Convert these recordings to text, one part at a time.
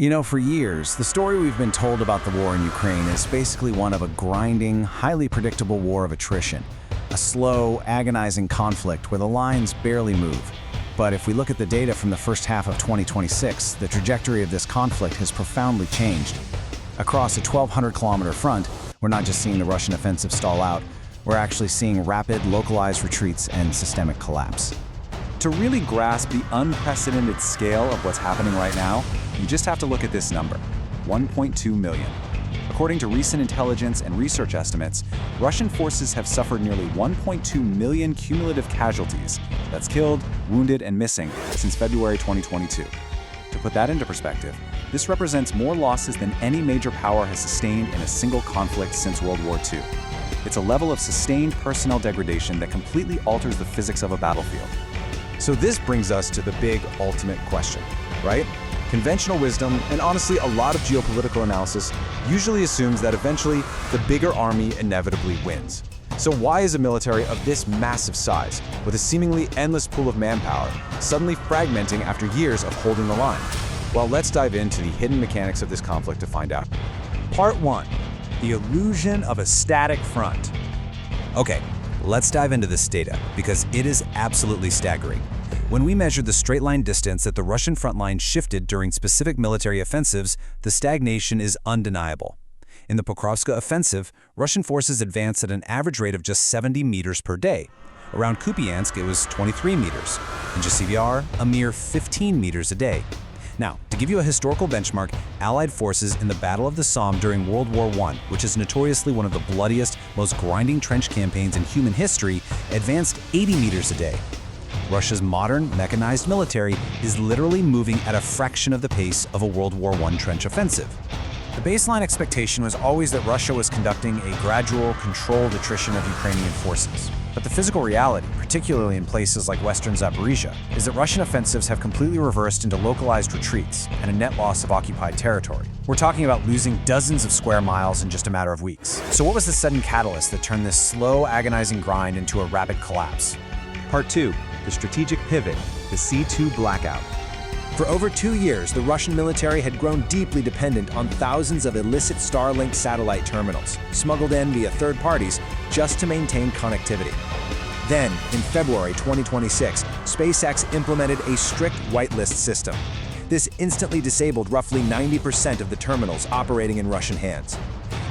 For years, the story we've been told about the war in Ukraine is basically one of a grinding, highly predictable war of attrition. A slow, agonizing conflict where the lines barely move. But if we look at the data from the first half of 2026, the trajectory of this conflict has profoundly changed. Across a 1,200-kilometer front, we're not just seeing the Russian offensive stall out, we're actually seeing rapid, localized retreats and systemic collapse. To really grasp the unprecedented scale of what's happening right now, you just have to look at this number, 1.2 million. According to recent intelligence and research estimates, Russian forces have suffered nearly 1.2 million cumulative casualties. That's killed, wounded, and missing since February 2022. To put that into perspective, this represents more losses than any major power has sustained in a single conflict since World War II. It's a level of sustained personnel degradation that completely alters the physics of a battlefield. So this brings us to the big ultimate question, right? Conventional wisdom, and honestly a lot of geopolitical analysis, usually assumes that eventually the bigger army inevitably wins. So why is a military of this massive size, with a seemingly endless pool of manpower, suddenly fragmenting after years of holding the line? Well, let's dive into the hidden mechanics of this conflict to find out. Part 1. The illusion of a static front. Okay, let's dive into this data, because it is absolutely staggering. When we measured the straight-line distance that the Russian front line shifted during specific military offensives, the stagnation is undeniable. In the Pokrovska offensive, Russian forces advanced at an average rate of just 70 meters per day. Around Kupyansk, it was 23 meters. In Jasivyar, a mere 15 meters a day. Now, to give you a historical benchmark, Allied forces in the Battle of the Somme during World War I, which is notoriously one of the bloodiest, most grinding trench campaigns in human history, advanced 80 meters a day. Russia's modern, mechanized military is literally moving at a fraction of the pace of a World War I trench offensive. The baseline expectation was always that Russia was conducting a gradual, controlled attrition of Ukrainian forces. But the physical reality, particularly in places like western Zaporizhia, is that Russian offensives have completely reversed into localized retreats and a net loss of occupied territory. We're talking about losing dozens of square miles in just a matter of weeks. So what was the sudden catalyst that turned this slow, agonizing grind into a rapid collapse? Part 2. The strategic pivot, the C2 blackout. For over 2 years, the Russian military had grown deeply dependent on thousands of illicit Starlink satellite terminals, smuggled in via third parties, just to maintain connectivity. Then, in February 2026, SpaceX implemented a strict whitelist system. This instantly disabled roughly 90% of the terminals operating in Russian hands.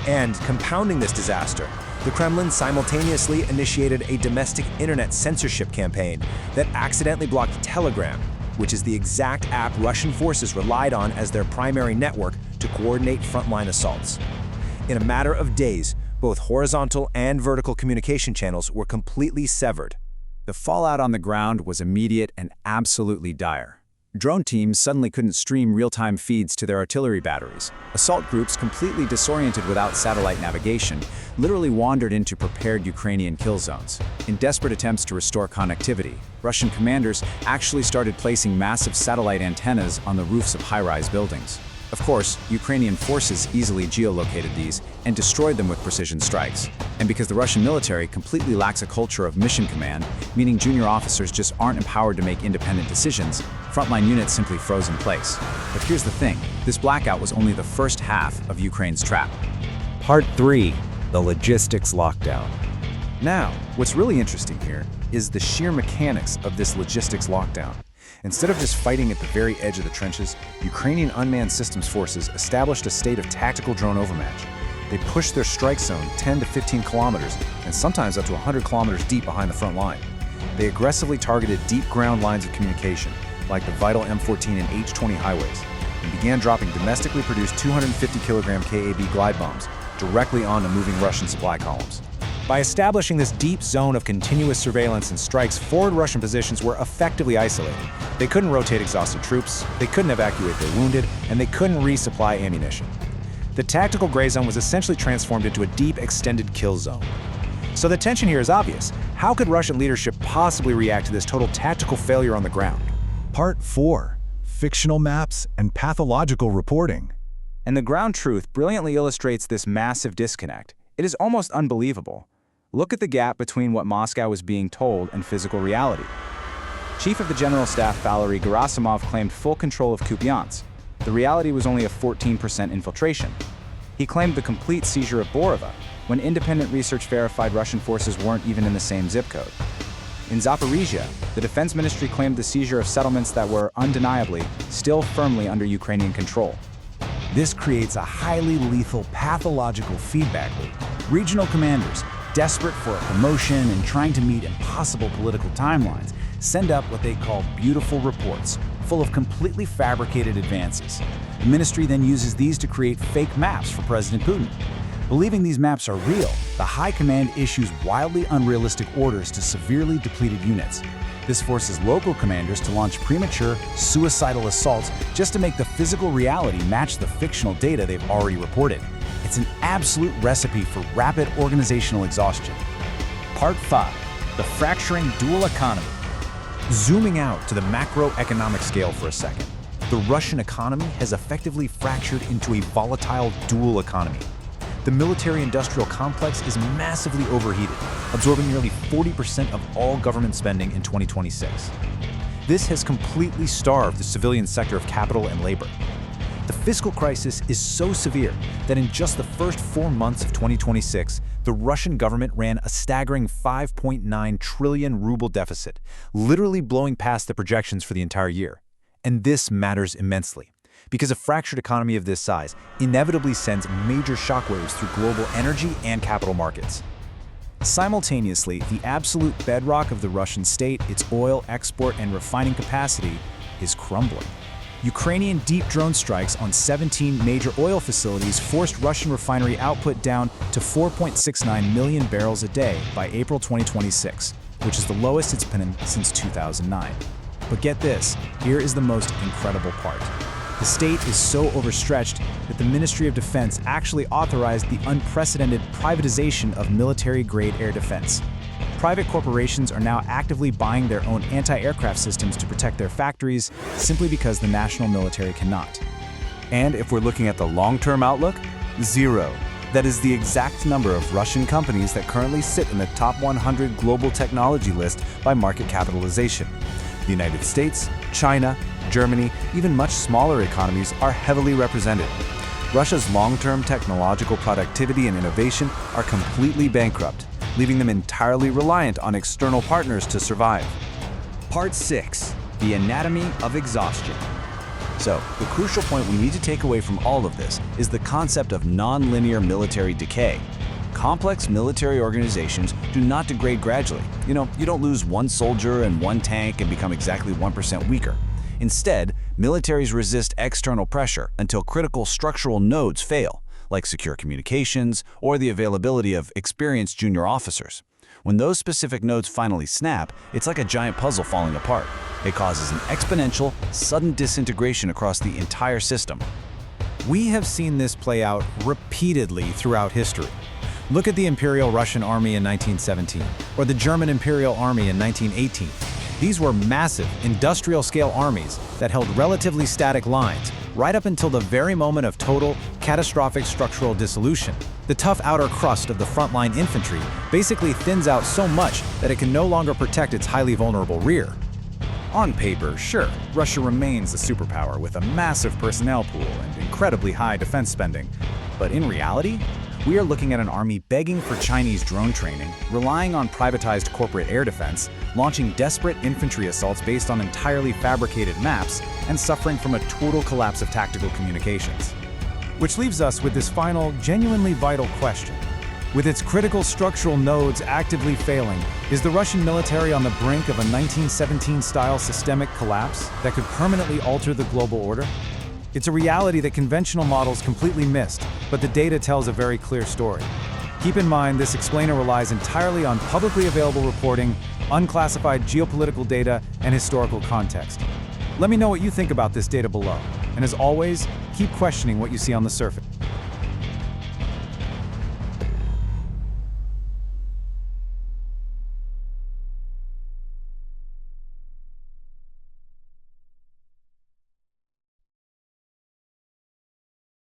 And compounding this disaster, the Kremlin simultaneously initiated a domestic internet censorship campaign that accidentally blocked Telegram, which is the exact app Russian forces relied on as their primary network to coordinate frontline assaults. In a matter of days, both horizontal and vertical communication channels were completely severed. The fallout on the ground was immediate and absolutely dire. Drone teams suddenly couldn't stream real-time feeds to their artillery batteries. Assault groups, completely disoriented without satellite navigation, literally wandered into prepared Ukrainian kill zones. In desperate attempts to restore connectivity, Russian commanders actually started placing massive satellite antennas on the roofs of high-rise buildings. Of course, Ukrainian forces easily geolocated these and destroyed them with precision strikes. And because the Russian military completely lacks a culture of mission command, meaning junior officers just aren't empowered to make independent decisions, frontline units simply froze in place. But here's the thing, this blackout was only the first half of Ukraine's trap. Part 3. The logistics lockdown. Now, what's really interesting here is the sheer mechanics of this logistics lockdown. Instead of just fighting at the very edge of the trenches, Ukrainian unmanned systems forces established a state of tactical drone overmatch. They pushed their strike zone 10 to 15 kilometers, and sometimes up to 100 kilometers deep behind the front line. They aggressively targeted deep ground lines of communication, like the vital M14 and H-20 highways, and began dropping domestically produced 250-kilogram KAB glide bombs directly onto moving Russian supply columns. By establishing this deep zone of continuous surveillance and strikes, forward Russian positions were effectively isolated. They couldn't rotate exhausted troops, they couldn't evacuate their wounded, and they couldn't resupply ammunition. The tactical gray zone was essentially transformed into a deep, extended kill zone. So the tension here is obvious. How could Russian leadership possibly react to this total tactical failure on the ground? Part 4. Fictional maps and pathological reporting. And the ground truth brilliantly illustrates this massive disconnect. It is almost unbelievable. Look at the gap between what Moscow was being told and physical reality. Chief of the General Staff Valery Gerasimov claimed full control of Kupyansk. The reality was only a 14% infiltration. He claimed the complete seizure of Borova, when independent research verified Russian forces weren't even in the same zip code. In Zaporizhia, the Defense Ministry claimed the seizure of settlements that were, undeniably, still firmly under Ukrainian control. This creates a highly lethal pathological feedback loop. Regional commanders, desperate for a promotion and trying to meet impossible political timelines, send up what they call beautiful reports, full of completely fabricated advances. The ministry then uses these to create fake maps for President Putin. Believing these maps are real, the High Command issues wildly unrealistic orders to severely depleted units. This forces local commanders to launch premature, suicidal assaults just to make the physical reality match the fictional data they've already reported. It's an absolute recipe for rapid organizational exhaustion. Part 5. The fracturing dual economy. Zooming out to the macroeconomic scale for a second, the Russian economy has effectively fractured into a volatile dual economy. The military-industrial complex is massively overheated, absorbing nearly 40% of all government spending in 2026. This has completely starved the civilian sector of capital and labor. The fiscal crisis is so severe that in just the first 4 months of 2026, the Russian government ran a staggering 5.9 trillion ruble deficit, literally blowing past the projections for the entire year. And this matters immensely, because a fractured economy of this size inevitably sends major shockwaves through global energy and capital markets. Simultaneously, the absolute bedrock of the Russian state, its oil export and refining capacity, is crumbling. Ukrainian deep drone strikes on 17 major oil facilities forced Russian refinery output down to 4.69 million barrels a day by April 2026, which is the lowest it's been since 2009. But get this, here is the most incredible part. The state is so overstretched that the Ministry of Defense actually authorized the unprecedented privatization of military-grade air defense. Private corporations are now actively buying their own anti-aircraft systems to protect their factories simply because the national military cannot. And if we're looking at the long-term outlook, 0. That is the exact number of Russian companies that currently sit in the top 100 global technology list by market capitalization. The United States, China, Germany, even much smaller economies are heavily represented. Russia's long-term technological productivity and innovation are completely bankrupt, leaving them entirely reliant on external partners to survive. Part 6. The anatomy of exhaustion. So, the crucial point we need to take away from all of this is the concept of non-linear military decay. Complex military organizations do not degrade gradually. You don't lose one soldier and one tank and become exactly 1% weaker. Instead, militaries resist external pressure until critical structural nodes fail, like secure communications or the availability of experienced junior officers. When those specific nodes finally snap, it's like a giant puzzle falling apart. It causes an exponential, sudden disintegration across the entire system. We have seen this play out repeatedly throughout history. Look at the Imperial Russian Army in 1917, or the German Imperial Army in 1918. These were massive, industrial-scale armies that held relatively static lines, right up until the very moment of total, catastrophic structural dissolution. The tough outer crust of the frontline infantry basically thins out so much that it can no longer protect its highly vulnerable rear. On paper, sure, Russia remains a superpower with a massive personnel pool and incredibly high defense spending. But in reality, we are looking at an army begging for Chinese drone training, relying on privatized corporate air defense, launching desperate infantry assaults based on entirely fabricated maps, and suffering from a total collapse of tactical communications. Which leaves us with this final, genuinely vital question. With its critical structural nodes actively failing, is the Russian military on the brink of a 1917-style systemic collapse that could permanently alter the global order? It's a reality that conventional models completely missed, but the data tells a very clear story. Keep in mind, this explainer relies entirely on publicly available reporting, unclassified geopolitical data, and historical context. Let me know what you think about this data below. And as always, keep questioning what you see on the surface.